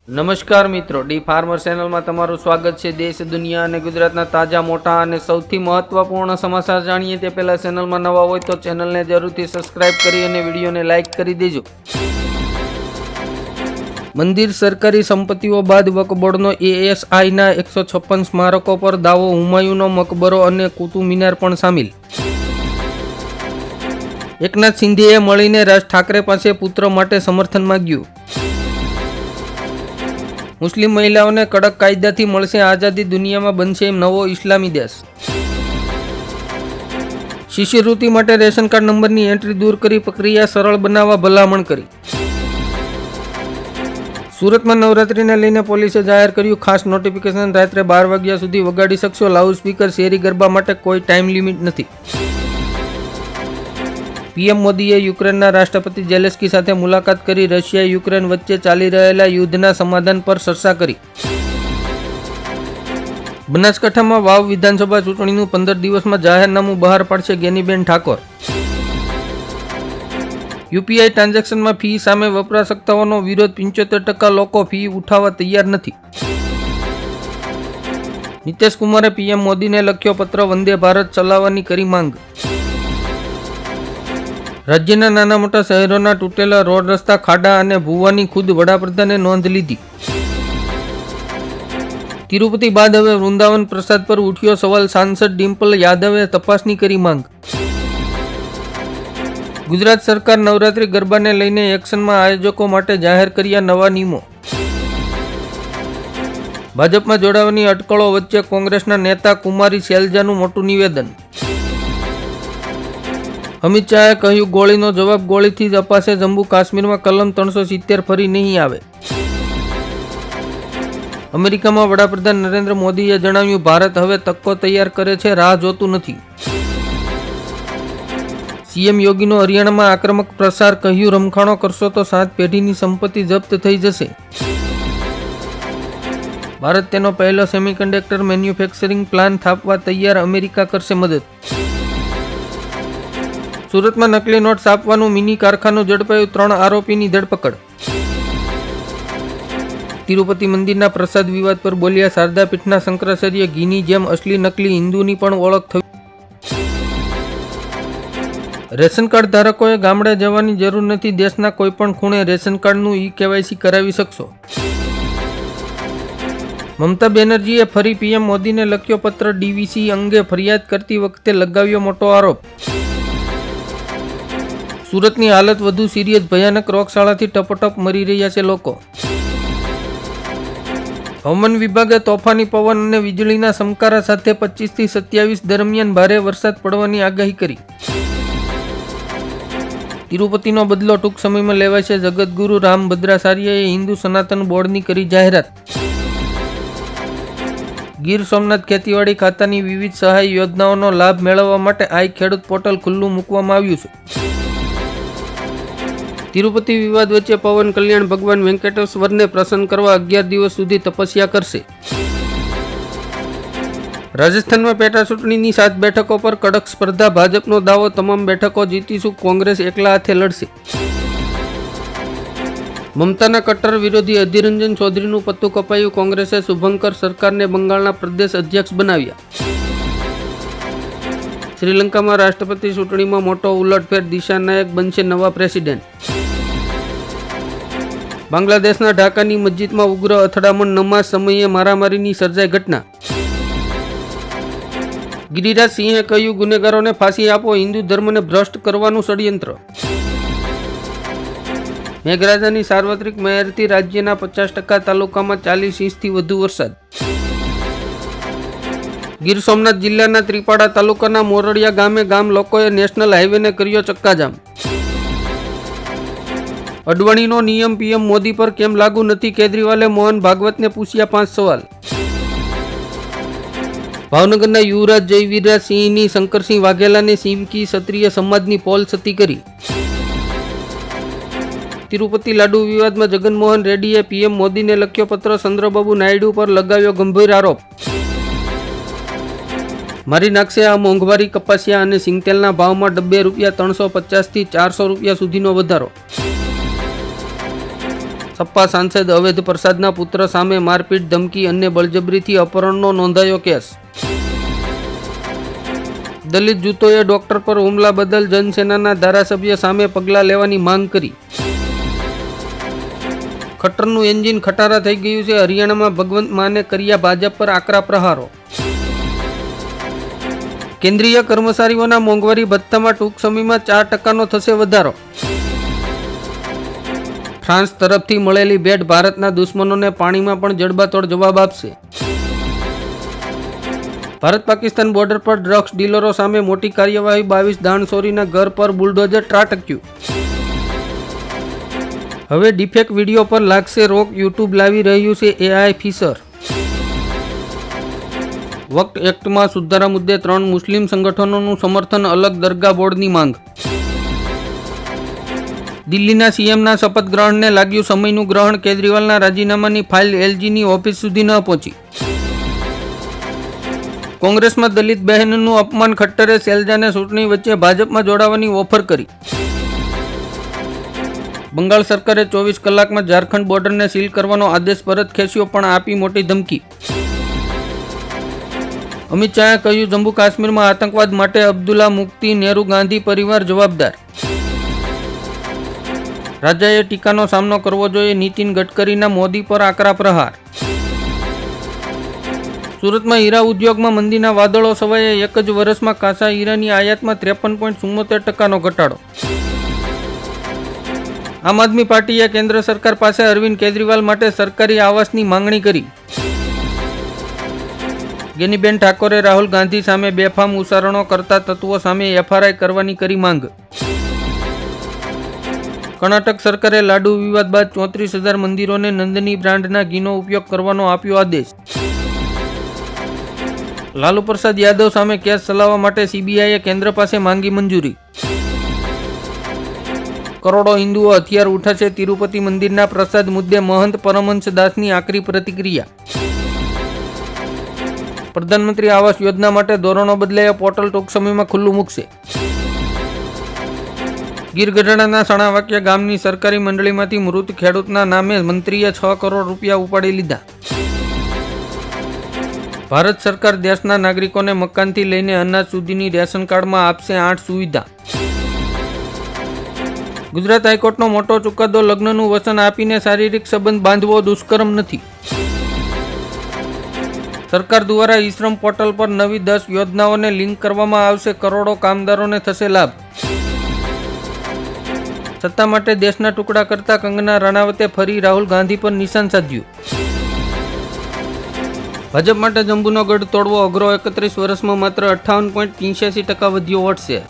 નમસ્કાર મિત્રો, D farmer ચેનલમાં તમારું સ્વાગત છે। દેશ, દુનિયા અને ગુજરાતના તાજા, મોટા અને સૌથી મહત્વપૂર્ણ સમાચાર જાણીએ તે પહેલા ચેનલમાં નવા હોય તો ચેનલને જરૂરથી સબસ્ક્રાઇબ કરી અને વિડીયોને લાઇક કરી દેજો। મંદિર સરકારી સંપત્તિઓ બાદ વક્ફ બોર્ડનો ASIના 156 સ્મારકો પર દાવો, હુમાયુનો મકબરો અને કુતુબ મિનાર પણ સામેલ। એકનાથ શિંદેએ મળીને રાજ ઠાકરે પાસે પુત્ર માટે સમર્થન માંગ્યું। મુસ્લિમ મહિલાઓને કડક કાયદાથી મળશે આઝાદી, દુનિયામાં બનશે નવો ઇસ્લામી દેશ। શિષ્યવૃત્તિ માટે રેશન કાર્ડ નંબરની એન્ટ્રી દૂર કરી પ્રક્રિયા સરળ બનાવવા ભલામણ કરી। સુરતમાં નવરાત્રીને લઈને પોલીસે જાહેર કર્યું ખાસ નોટિફિકેશન, રાત્રે 12 વાગ્યા સુધી વગાડી શકશો લાઉડ સ્પીકર, શેરી ગરબા માટે કોઈ ટાઈમ લિમિટ નથી। પીએમ મોદીએ યુક્રેનના રાષ્ટ્રપતિ ઝેલેન્સ્કી સાથે મુલાકાત કરી રશિયા યુક્રેન વચ્ચે ચાલી રહેલા યુદ્ધના સમાધાન પર ચર્ચા કરી। બનાસકાંઠામાં વાવ વિધાનસભા ચૂંટણીનું 15 દિવસમાં જાહેરનામું બહાર પાડશે ગેનીબેન ઠાકોર। યુપીઆઈ ટ્રાન્ઝેક્શનમાં ફી સામે વપરાશકર્તાઓનો વિરોધ, 75% લોકો ફી ઉઠાવવા તૈયાર નથી। નીતિશ કુમારે પીએમ મોદીને લખ્યો પત્ર, વંદે ભારત ચલાવવાની કરી માંગ। રાજ્યના નાના મોટા શહેરોના તૂટેલા રોડ, રસ્તા, ખાડા અને ભૂવાની ખુદ વડાપ્રધાને નોંધ લીધી। તિરુપતિ બાદ હવે વૃંદાવન પ્રસાદ પર ઉઠ્યો સવાલ, સાંસદ ડિમ્પલ યાદવે તપાસની કરી માંગ। ગુજરાત સરકાર નવરાત્રી ગરબાને લઈને એક્શનમાં, આયોજકો માટે જાહેર કર્યા નવા નિયમો। ભાજપમાં જોડાવાની અટકળો વચ્ચે કોંગ્રેસના નેતા કુમારી શૈલજાનું મોટું નિવેદન। અમિત શાહે કહ્યું ગોળીનો જવાબ ગોળીથી જ અપાશે, જમ્મુ કાશ્મીરમાં કલમ 370 ફરી નહીં આવે। અમેરિકામાં વડાપ્રધાન નરેન્દ્ર મોદીએ જણાવ્યું ભારત હવે તકો તૈયાર કરે છે, રાહ જોતું નથી। સીએમ યોગીનો હરિયાણામાં આક્રમક પ્રચાર, કહ્યું રમખાણો કરશો તો 7 પેઢીની સંપત્તિ જપ્ત થઈ જશે। ભારત તેનો પહેલો સેમિકન્ડક્ટર મેન્યુફેક્ચરિંગ પ્લાન્ટ સ્થાપવા તૈયાર, અમેરિકા કરશે મદદ। સુરતમાં નકલી નોટ છાપવાનું મિની કારખાનું ઝડપાયું, 3 આરોપીની ધરપકડ। તિરુપતિ મંદિરના પ્રસાદ વિવાદ પર બોલ્યા શારદા પીઠના શંકરાચાર્ય, ઘીની જેમ અસલી નકલી હિન્દુની પણ ઓળખ થઈ। રેશન કાર્ડ ધારકોએ ગામડે જવાની જરૂર નથી, દેશના કોઈપણ ખૂણે રેશન કાર્ડનું KYC કરાવી શકશો। મમતા બેનર્જીએ ફરી પીએમ મોદીને લખ્યો પત્ર, ડીવીસી અંગે ફરિયાદ કરતી વખતે લગાવ્યો મોટો આરોપ। સુરતની હાલત વધુ સિરિયસ, ભયાનક રોગચાળાથી ટપોટપ મરી રહ્યા છે લોકો। હવામાન વિભાગે તોફાની પવન અને વીજળીના ચમકારા સાથે 25 થી 27 દરમિયાન ભારે વરસાદ પડવાની આગાહી કરી। તિરુપતિનો બદલો ટૂંક સમયમાં લેવાશે, જગતગુરુ રામભદ્રાચાર્યએ હિન્દુ સનાતન બોર્ડની કરી જાહેરાત। ગીર સોમનાથ ખેતીવાડી ખાતાની વિવિધ સહાય યોજનાઓનો લાભ મેળવવા માટે આઈ ખેડૂત પોર્ટલ ખુલ્લું મૂકવામાં આવ્યું છે। તિરુપતિ વિવાદ વચ્ચે પવન કલ્યાણ ભગવાન વેંકટેશ્વરને પ્રસન્ન કરવા 11 દિવસ સુધી તપસ્યા કરશે। રાજસ્થાનમાં પેટા ચૂંટણીની 7 બેઠકો પર કડક સ્પર્ધા, ભાજપનો દાવો તમામ બેઠકો જીતીશું, કોંગ્રેસ એકલા હાથે લડશે। મમતાના કટ્ટર વિરોધી અધીર રંજન ચૌધરીનું પત્તું કપાયું, કોંગ્રેસે શુભંકર સરકારને બંગાળના પ્રદેશ અધ્યક્ષ બનાવ્યા। શ્રીલંકામાં રાષ્ટ્રપતિ ચૂંટણીમાં મોટો ઉલટફેર, દિશા નાયક બનશે નવા પ્રેસિડેન્ટ। બાંગ્લાદેશના ઢાકાની મસ્જિદમાં ઉગ્ર અથડામણ, નમાઝ સમયે મારામારીની સર્જાઈ ઘટના। ગિરિરાજ સિંહે કહ્યું ગુનેગારોને ફાંસી આપો, હિન્દુ ધર્મને ભ્રષ્ટ કરવાનું ષડયંત્ર। મેઘરાજાની સાર્વત્રિક મહેરથી રાજ્યના 50% તાલુકામાં 40 ઇંચથી વધુ વરસાદ। ગીર સોમનાથ જિલ્લાના ત્રિપાડા તાલુકાના મોરડિયા ગામે ગામ લોકોએ નેશનલ હાઈવેને કર્યો ચક્કાજામ। અડવાણીનો નિયમ પીએમ મોદી પર કેમ લાગુ નથી, કેજરીવાલે મોહન ભાગવતને પૂછ્યા 5 સવાલ। ભાવનગરના યુવરાજ જયવીરરાજ સિંહની શંકરસિંહ વાઘેલાને સિમકી ક્ષત્રિય સમાજની પોલ સતી કરી। તિરુપતિ લાડુ વિવાદમાં જગનમોહન રેડ્ડીએ પીએમ મોદીને લખ્યો પત્ર, ચંદ્રબાબુ નાયડુ પર લગાવ્યો ગંભીર આરોપ। મારી નાખશે આ મોંઘવારી, કપાસિયા અને સિંગતેલના ભાવમાં ડબ્બે રૂપિયા 350 થી 400 રૂપિયા સુધીનો વધારો। સપા સાંસદ અવૈધ પ્રસાદના પુત્ર સામે મારપીટ, ધમકી અને બળજબરીથી અપહરણનો નોંધાયો કેસ. દલિત જૂથોએ ડોક્ટર પર હુમલા બદલ જનસેનાના ધારાસભ્ય સામે પગલાં લેવાની માંગ કરી. ખટ્ટરનું એન્જિન ખટારા થઈ ગયું છે. હરિયાણામાં ભગવંત માને કર્યા ભાજપ પર આકરા પ્રહારો. કેન્દ્રીય કર્મચારીઓના મોંઘવારી ભથ્થામાં ટૂંક સમયમાં 4% થશે વધારો. ફ્રાન્સ તરફથી મળેલી ભેટ ભારતના દુશ્મનોને પાણીમાં પણ જડબાતોડ જવાબ આપશે. ભારત પાકિસ્તાન બોર્ડર પર ડ્રગ્સ ડીલરો સામે મોટી કાર્યવાહી. 22 દાણચોરીના ઘર પર બુલડોઝર ત્રાટક્યું. હવે ડીફેક વિડીયો પર લાગશે રોક. યુટ્યુબ લાવી રહ્યું છે AI ફીચર. વક્ફ એક્ટમાં સુધારા મુદ્દે 3 મુસ્લિમ સંગઠનોનું સમર્થન. અલગ દરગાહ બોર્ડની માંગ. દિલ્હીના CMના શપથ ગ્રહણને લાગ્યું સમયનું ગ્રહણ. કેજરીવાલના રાજીનામાની ફાઇલ LGની ઓફિસ સુધી ન પહોંચી. કોંગ્રેસમાં દલિત બહેનનું અપમાન. ખટ્ટરે શૈલજાને ચૂંટણી વચ્ચે ભાજપમાં જોડાવાની ઓફર કરી. બંગાળ સરકારે 24 કલાકમાં ઝારખંડ બોર્ડરને સીલ કરવાનો આદેશ પરત ખેંચ્યો, પણ આપી મોટી ધમકી. અમિત શાહે કહ્યું જમ્મુ કાશ્મીરમાં આતંકવાદ માટે અબ્દુલ્લા મુફ્તી, નહેરુ ગાંધી પરિવાર જવાબદાર. રાજાએ ટીકાનો સામનો કરવો જોઈએ. નીતિન ગડકરીના મોદી પર આકરા પ્રહાર. સુરતમાં હીરા ઉદ્યોગમાં મંદીના વાદળો છવાયા. એક જ વર્ષમાં કાચા હીરાની આયાતમાં 53.74% ઘટાડો. આમ આદમી પાર્ટીએ કેન્દ્ર સરકાર પાસે અરવિંદ કેજરીવાલ માટે સરકારી આવાસની માંગણી કરી. ગેનીબેન ઠાકોરે રાહુલ ગાંધી સામે બેફામ ઉચ્ચારણો કરતા તત્વો સામે FRI કરવાની કરી માંગ. કર્ણાટક સરકારે લાડુ વિવાદ બાદ 34,000 મંદિરોને નંદની બ્રાન્ડના ઘીનો ઉપયોગ કરવાનો આપ્યો આદેશ. લાલુ પ્રસાદ યાદવ સામે કેસ ચલાવવા માટે CBIએ કેન્દ્ર પાસે માંગી મંજૂરી. કરોડો હિન્દુઓ હથિયાર ઉઠાશે. તિરુપતિ મંદિરના પ્રસાદ મુદ્દે મહંત પરમહંસ દાસની આકરી પ્રતિક્રિયા. પ્રધાનમંત્રી આવાસ યોજના માટે ધોરણો બદલાયા. પોર્ટલ ટૂંક સમયમાં ખુલ્લું મૂકશે. ગીર ગઢડાના સણાવાકિયા ગામની સરકારી મંડળીમાંથી મૃત ખેડૂતના નામે મંત્રીએ 6 કરોડ રૂપિયા ઉપાડી લીધા. ભારત સરકાર દેશના નાગરિકોને મકાનથી લઈને અનાજ સુધીની રેશન કાર્ડમાં આપશે 8 સુવિધા. ગુજરાત હાઈકોર્ટનો મોટો ચુકાદો. લગ્નનું વચન આપીને શારીરિક સંબંધ બાંધવો દુષ્કર્મ નથી. સરકાર દ્વારા ઈ-શ્રમ પોર્ટલ પર નવી 10 યોજનાઓને લિંક કરવામાં આવશે. કરોડો કામદારોને થશે લાભ. સત્તા માટે દેશના ટુકડા કરતા કંગના રણાવતે ફરી રાહુલ ગાંધી પર નિશાન સાધ્યું. ભાજપ માટે જંબુનો ગઢ તોડવો અઘરો. 31 વર્ષમાં માત્ર 58.85% વધ્યો વોટ શેર.